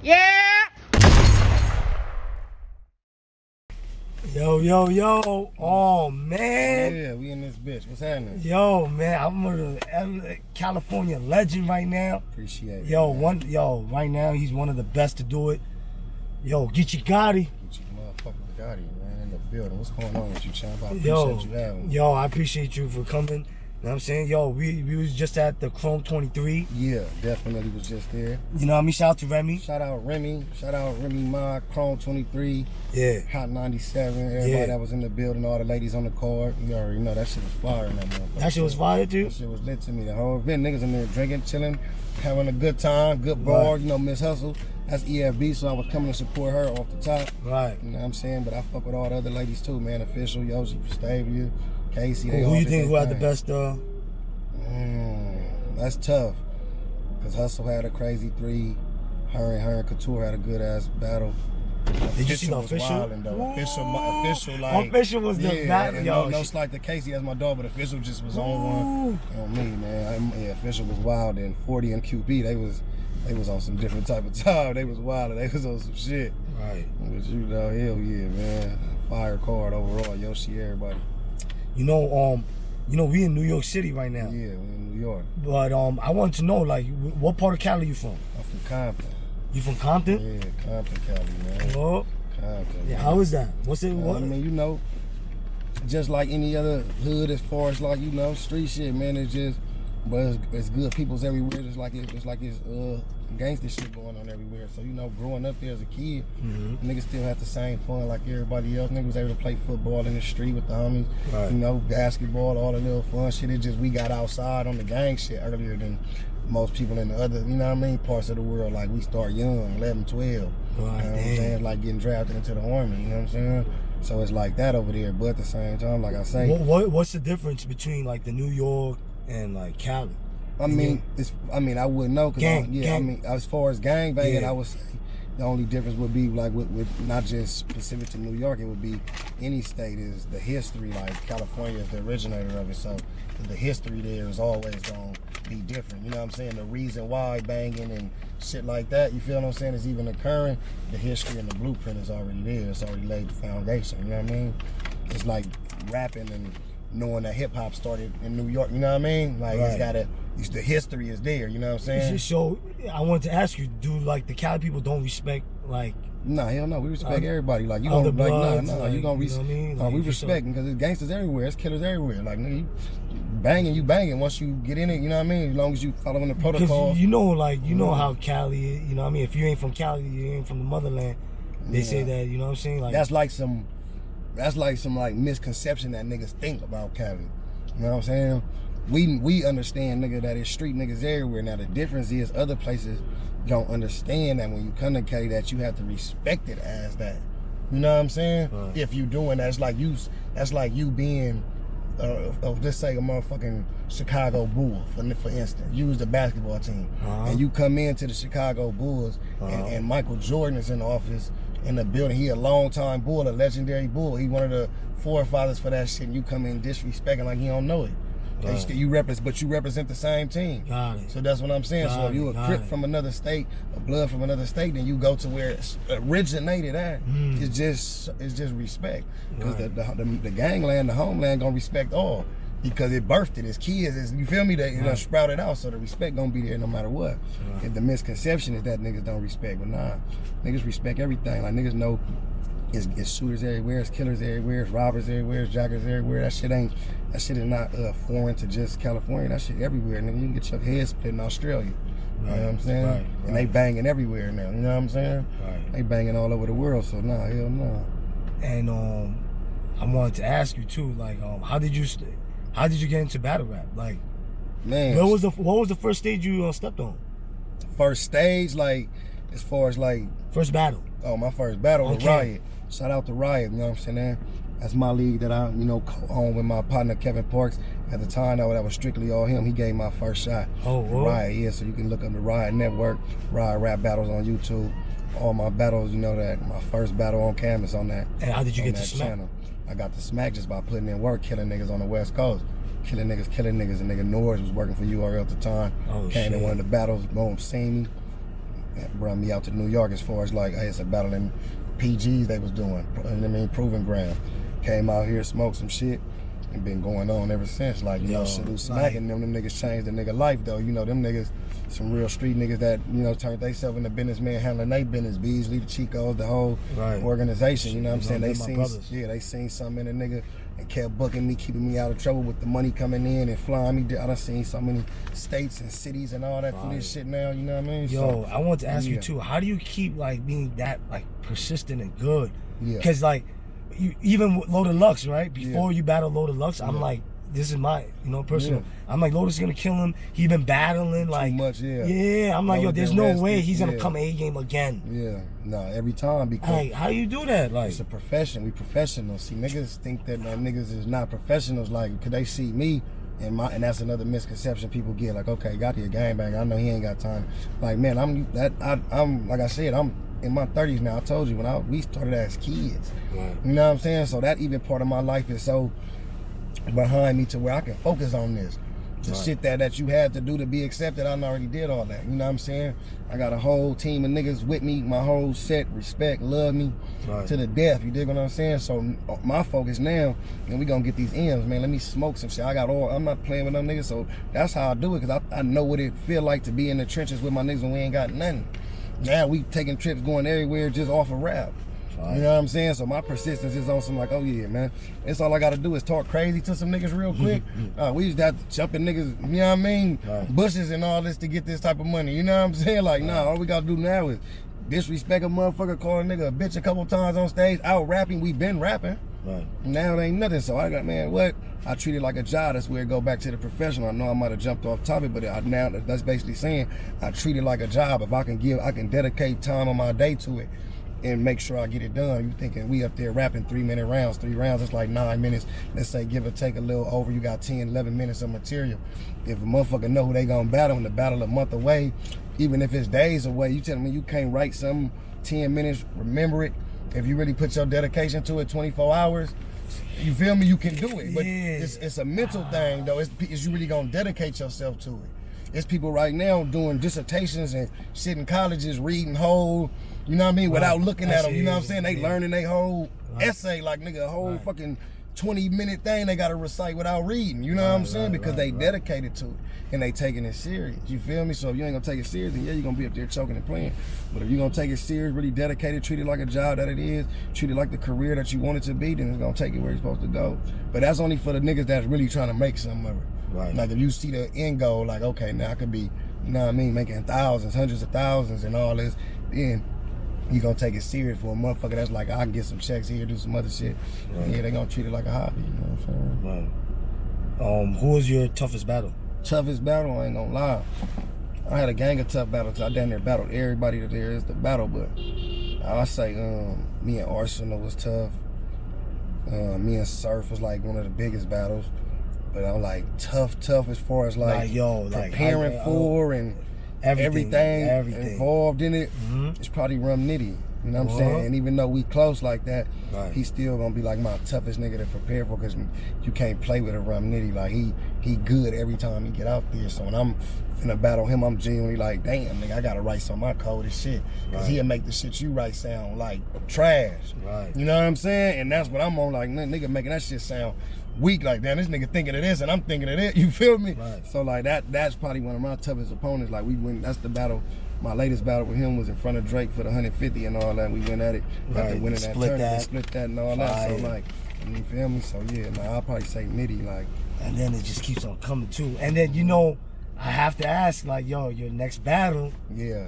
Yeah. Yo. Oh, man. Yeah, we in this bitch. What's happening? Yo, man, I'm a California legend right now. Appreciate it. Right now, he's one of the best to do it. Yo, Geechi Gotti. Geechi motherfucking Gotti, man, in the building. What's going on with you, champ? I appreciate you having me. Yo, I appreciate you for coming. You know what I'm saying? Yo, we was just at the Chrome 23. Yeah, definitely was just there. You know what I mean? Shout out to Remy. Shout out Remy Ma, Chrome 23. Yeah. Hot 97. Everybody that was in the building, all the ladies on the card. You already know that shit was fire in that motherfucker. That shit was fire, too? That shit was lit to me. The whole event, niggas in there drinking, chilling, having a good time, good broad. Right. You know, Miss Hustle. That's EFB, so I was coming to support her off the top. Right. You know what I'm saying? But I fuck with all the other ladies too, man. Official, Yoshi, Stavia, Casey. Who you think who had the best? That's tough. Because Hustle had a crazy 3. Her and Couture had a good ass battle. Did you see the Official? Official, like Official was the battle. No slight to Casey, that's my dog, but Official just was on one on me, man. Official was wild. And 40 and QB, they was on some different type of time. They was wild. They was on some shit. Right. But you know, hell yeah, man. Fire card overall. Yoshi, everybody. You know, we in New York City right now. Yeah, we in New York. But I wanted to know, like, what part of Cali you from? I'm from Compton. You from Compton? Yeah, Compton, Cali, man. Oh. Compton. Yeah, how is that? What's it? I mean, you know, just like any other hood, as far as like, you know, street shit, man. It's just, but it's good people's everywhere. It's like it's gangster shit going on everywhere. So, you know, growing up there as a kid, niggas still had the same fun like everybody else. Niggas was able to play football in the street with the homies. Right. You know, basketball, all the little fun shit. It just, we got outside on the gang shit earlier than most people in the other, you know what I mean, parts of the world. Like, we start young, 11, 12. Right, you know what I'm saying? Like getting drafted into the Army, you know what I'm saying? So it's like that over there. But at the same time, like I say, what's the difference between like the New York and like Cali? I mean, I wouldn't know. I mean, as far as gang banging, I would say the only difference would be like with not just specific to New York, it would be any state is the history. Like California is the originator of it, so the history there is always gonna be different. You know what I'm saying? The reason why banging and shit like that, you feel what I'm saying, is even occurring. The history and the blueprint is already there. It's already laid the foundation. You know what I mean? It's like rapping and knowing that hip hop started in New York. You know what I mean? Like the history is there. You know what I'm saying? So I wanted to ask you, do like the Cali people don't respect like? Nah, hell no. We respect everybody. Like you gonna you gonna respect. You know what I mean? Like, we respect because there's gangsters everywhere. There's killers everywhere. Like nigga, you banging. Once you get in it, you know what I mean. As long as you following the protocol. Because you know how Cali is. You know what I mean. If you ain't from Cali, you ain't from the motherland. They say that. You know what I'm saying? Like that's like some misconception that niggas think about Cali. You know what I'm saying? We understand, nigga, that it's street niggas everywhere. Now the difference is other places don't understand that when you come to Cali that you have to respect it as that. You know what I'm saying? Right. If you doing that, that's like you being let's say a motherfucking Chicago Bull, for instance. You was the basketball team, and you come into the Chicago Bulls, and Michael Jordan is in the office in the building. He a long-time Bull, a legendary Bull. He one of the forefathers for that shit, and you come in disrespecting like he don't know it. Right. You represent the same team. Got it. So that's what I'm saying. So if you a Crip from another state, a blood from another state, then you go to where it originated at. It's just respect. Because the gangland, the homeland gonna respect all. Because it birthed it. Its kids, you feel me? They sprouted out, so the respect gonna be there no matter what. Right. And the misconception is that niggas don't respect, but nah, niggas respect everything. Like niggas know it's shooters everywhere, it's killers everywhere, it's robbers everywhere, it's jackers everywhere. That shit is not foreign to just California. That shit everywhere, nigga. You can get your head split in Australia. Right. You know what I'm saying? Right. And they banging everywhere now. You know what I'm saying? Right. They banging all over the world. So nah, hell no. And I wanted to ask you too, like, how did you get into battle rap? Like, man, what was the first stage you stepped on? First stage, like, as far as like first battle. Oh, my first battle was Riot. Shout out to Riot, you know what I'm saying? That's my league that I, co-own with my partner Kevin Parks. At the time, that was strictly all him. He gave my first shot. Oh, wow. Riot, yeah. So you can look up the Riot Network, Riot Rap Battles on YouTube. All my battles, my first battle on canvas on that. And how did you get the smack? Channel. I got the smack just by putting in work, killing niggas on the West Coast. Killing niggas. And nigga Norris was working for URL at the time. Oh, Came shit. to one of the battles, boom, seen me. brought me out to New York as far as like, hey, it's a battle in PGs they was doing. You know what I mean? Proving ground. Came out here, smoked some shit, and been going on ever since. Like, you know, salute smacking them niggas changed the nigga life though. You know, them niggas, some real street niggas that, you know, turned themselves into businessmen handling their business. Beasley, the Chicos, the whole organization. You know what I'm saying? They seen something in a nigga and kept booking me, keeping me out of trouble with the money coming in and flying me. I done seen so many states and cities and all that through this shit now. You know what I mean? Yo, I want to ask you too. How do you keep like being that like persistent and good? Because like you, even with Loaded Lux, right? Before you battle Loaded Lux, I'm like, this is my, you know, personal. I'm like, Lotus is gonna kill him. He been battling like too much, I'm like, yo, there's no way he's gonna come A game again. No, every time because like, how you do that? Like, it's a profession. We professionals. See, niggas think that niggas is not professionals. Like, could they see me? And that's another misconception people get. Like, okay, Gotti a gangbang. I know he ain't got time. Like, man, I'm like I said, I'm in my 30s now. I told you when we started as kids. You know what I'm saying? So that even part of my life is so behind me to where I can focus on this. The shit that you had to do to be accepted, I already did all that. You know what I'm saying? I got a whole team of niggas with me, my whole set, respect, love me to the death. You dig what I'm saying? So my focus now, and we gonna get these M's, man. Let me smoke some shit. I'm not playing with them niggas, so that's how I do it, because I know what it feel like to be in the trenches with my niggas when we ain't got nothing. Now we taking trips going everywhere just off of rap. You know what I'm saying? So my persistence is on some like, oh yeah, man. It's all I gotta do is talk crazy to some niggas real quick. We used to have to jump in niggas, you know what I mean? Bushes and all this to get this type of money. You know what I'm saying? Like, nah, all we gotta do now is disrespect a motherfucker, call a nigga a bitch a couple times on stage, out rapping. We been rapping. Now it ain't nothing. So I got, man, what? I treat it like a job. That's where it go back to the professional. I know I might have jumped off topic, but now that's basically saying I treat it like a job. If I can dedicate time on my day to it and make sure I get it done. You thinking we up there rapping 3-minute rounds, 3 rounds, it's like 9 minutes. Let's say give or take a little over, you got 10, 11 minutes of material. If a motherfucker know who they gonna battle and the battle a month away, even if it's days away, you telling me you can't write something 10 minutes, remember it. If you really put your dedication to it 24 hours, you feel me, you can do it. But it's a mental thing though. Is you really gonna dedicate yourself to it. It's people right now doing dissertations and shit in colleges, reading whole, you know what I mean, without looking at them. You know what I'm saying? They learning their whole essay, like nigga, a whole fucking 20-minute thing they gotta recite without reading. You know what I'm saying? Because they dedicated to it and they taking it serious. You feel me? So if you ain't gonna take it serious, then yeah, you're gonna be up there choking and playing. But if you're gonna take it serious, really dedicated, treat it like a job that it is, treat it like the career that you want it to be, then it's gonna take it where it's supposed to go. But that's only for the niggas that's really trying to make something of it. Like if you see the end goal, like, okay, now I could be, you know what I mean, making thousands, hundreds of thousands and all this, then you gonna take it serious. For a motherfucker that's like, I can get some checks here, do some other shit. Yeah, they gonna treat it like a hobby, you know what I'm saying? Who was your toughest battle? Toughest battle, I ain't gonna lie. I had a gang of tough battles. I down there battled everybody that there is to battle, but I say me and Arsenal was tough. Me and Surf was like one of the biggest battles. But I'm like tough as far as like preparing for and everything involved in it. It's probably Rum Nitty. You know what I'm saying? And even though we close like that, he's still gonna be like my toughest nigga to prepare for, because you can't play with a Rum Nitty. Like he good every time he get out there. So when I'm finna battle him, I'm genuinely like, damn, nigga, I gotta write some of my coldest shit, because he'll make the shit you write sound like trash. You know what I'm saying? And that's what I'm on, like, nigga making that shit sound weak. Like, damn, this nigga thinking of this and I'm thinking of it. You feel me? So like that's probably one of my toughest opponents. Like we win. That's the battle. My latest battle with him was in front of Drake for the 150 and all that. We went at it after winning that tournament, split that and all that. So like, you feel me? So yeah, I'll probably say Nitty. Like, and then it just keeps on coming too. And then, you know, I have to ask, like, yo, your next battle. Yeah,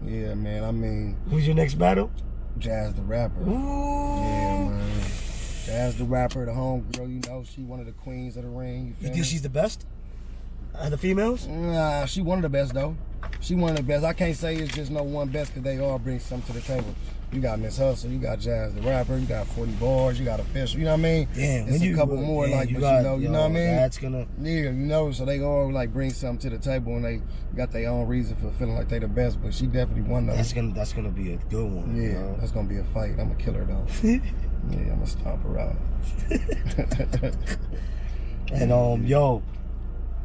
man. I mean, who's your next battle? Jazz the Rapper. Ooh. Yeah, man. Jazz the Rapper, the homegirl, you know, she one of the queens of the ring. You think she's the best? The females? Nah, she one of the best though. She one of the best. I can't say it's just no one best, because they all bring something to the table. You got Miss Hustle, you got Jazz the Rapper, you got 40 Bars, you got Official, you know what I mean? Damn, it's a couple more, like, but you know what I mean? That's gonna... Yeah, you know, so they all like bring something to the table, and they got their own reason for feeling like they the best, but she definitely one of them. That's gonna be a good one. Yeah, bro. That's gonna be a fight. I'm gonna kill her though. Yeah, I'm gonna stomp her out. And yo,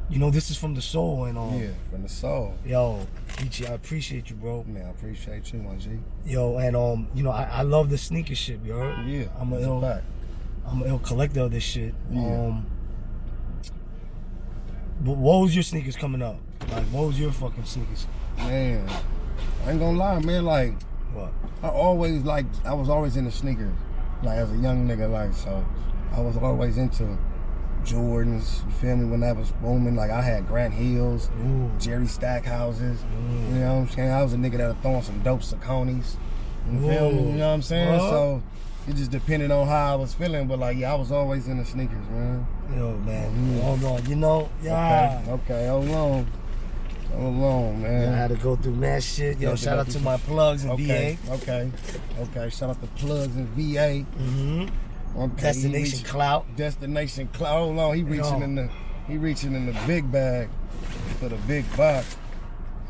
You know, this is from the soul, and yeah, from the soul. Yo, Geechi, I appreciate you, bro. Man, I appreciate you, my G. Yo, and you know, I love the sneaker shit, you heard? Yeah, I'm an ill collector of this shit. Yeah. But what was your sneakers coming up? Like, what was your fucking sneakers? Man, I ain't gonna lie, man. Like, what? I was always into sneakers, like as a young nigga, like so. I was always into Jordans, you feel me, when that was booming. Like I had Grant Hills, Jerry Stackhouses, you know what I'm saying? I was a nigga that was throwing some dope Sauconys, you feel me, you know what I'm saying? So it just depended on how I was feeling, but like, yeah, I was always into sneakers, man. Yo, man, hold on, you know, Okay, hold on, man. Yeah, I had to go through mad shit. Yo, shout out to my plugs in VA. Okay, shout out to plugs in VA. Okay, Destination Clout. Hold on, he reaching in the big bag for the big box.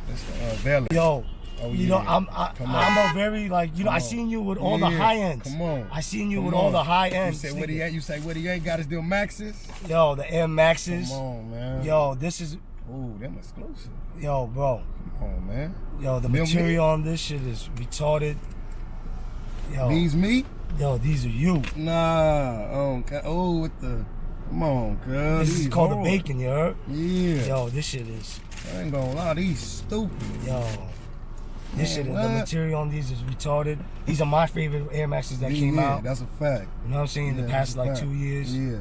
It's belly. Yo, you know, I'm a very, like, you know, I seen you with all the high ends. Come on. I seen you with all the high ends. You say what he ain't got his them Maxes? Yo, the Air Maxes. Come on, man. Yo, this is. Ooh, them exclusive. Yo, bro. Come on, man. Yo, the material on this shit is retarded. Yo. These me? Yo, these are you. Nah. With the. Come on, cuz. This is called the bacon, you heard? Yeah. Yo, this shit is. I ain't gonna lie, these stupid. Yo. This shit, the material on these is retarded. These are my favorite Air Maxes that came out. That's a fact. You know what I'm saying? In the past like 2 years. Yeah.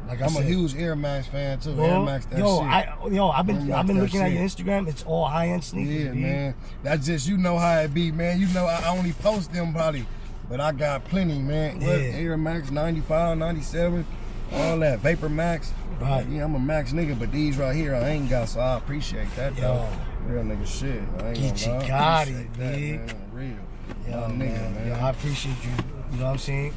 Like I'm a huge Air Max fan too. Air Max that shit. I've been looking at your Instagram. It's all high end sneakers. Yeah, man. That's just, you know how it be, man. You know I only post them probably, but I got plenty, man. Yeah. Air Max 95, 97, all that. Vapor Max. Right. Yeah, I'm a Max nigga, but these right here I ain't got, so I appreciate that though. Real nigga shit. I ain't Geechi Gotti, man. Real. Yo, nigga, man. Yo, I appreciate you. You know what I'm saying?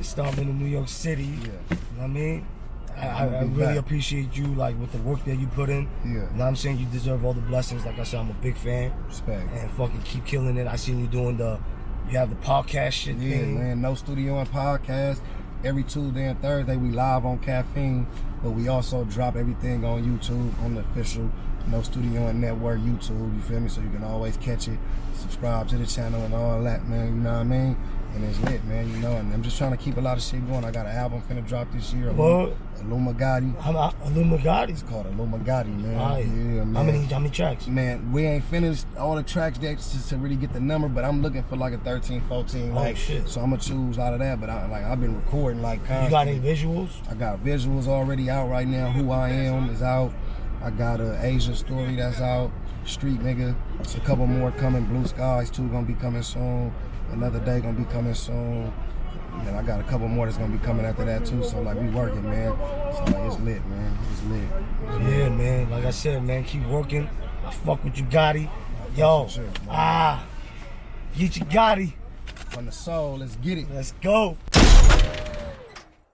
Starting in New York City. Yeah. You know what I mean? I really appreciate you, like, with the work that you put in. Yeah. You know what I'm saying? You deserve all the blessings. Like I said, I'm a big fan. Respect. And fucking keep killing it. I seen you doing you have the podcast shit thing. Yeah, man. No Studio and Podcast. Every Tuesday and Thursday we live on Caffeine, but we also drop everything on YouTube, on the official No Studio and Network YouTube, you feel me? So you can always catch it, subscribe to the channel and all that, man, you know what I mean? And it's lit, man, you know, and I'm just trying to keep a lot of shit going. I got an album finna drop this year, Illumagati. Illumagati? It's called Illumagati, man. Right. Yeah, man. How many tracks? Man, we ain't finished all the tracks yet to really get the number, but I'm looking for like a 13, 14. Oh, shit. So I'm gonna choose out of that, but I've been recording like constantly. You got any visuals? I got visuals already out right now. Who I Am is out. I got a Asian Story that's out. Street Nigga. It's a couple more coming. Blue Skies 2 gonna be coming soon. Another Day gonna be coming soon. And I got a couple more that's gonna be coming after that too. So like we working, man. So like it's lit, man. It's lit. Yeah, man. Like I said, man, keep working. I fuck with you, Gotti. Yo, Geechi Gotti. From the soul, let's get it. Let's go.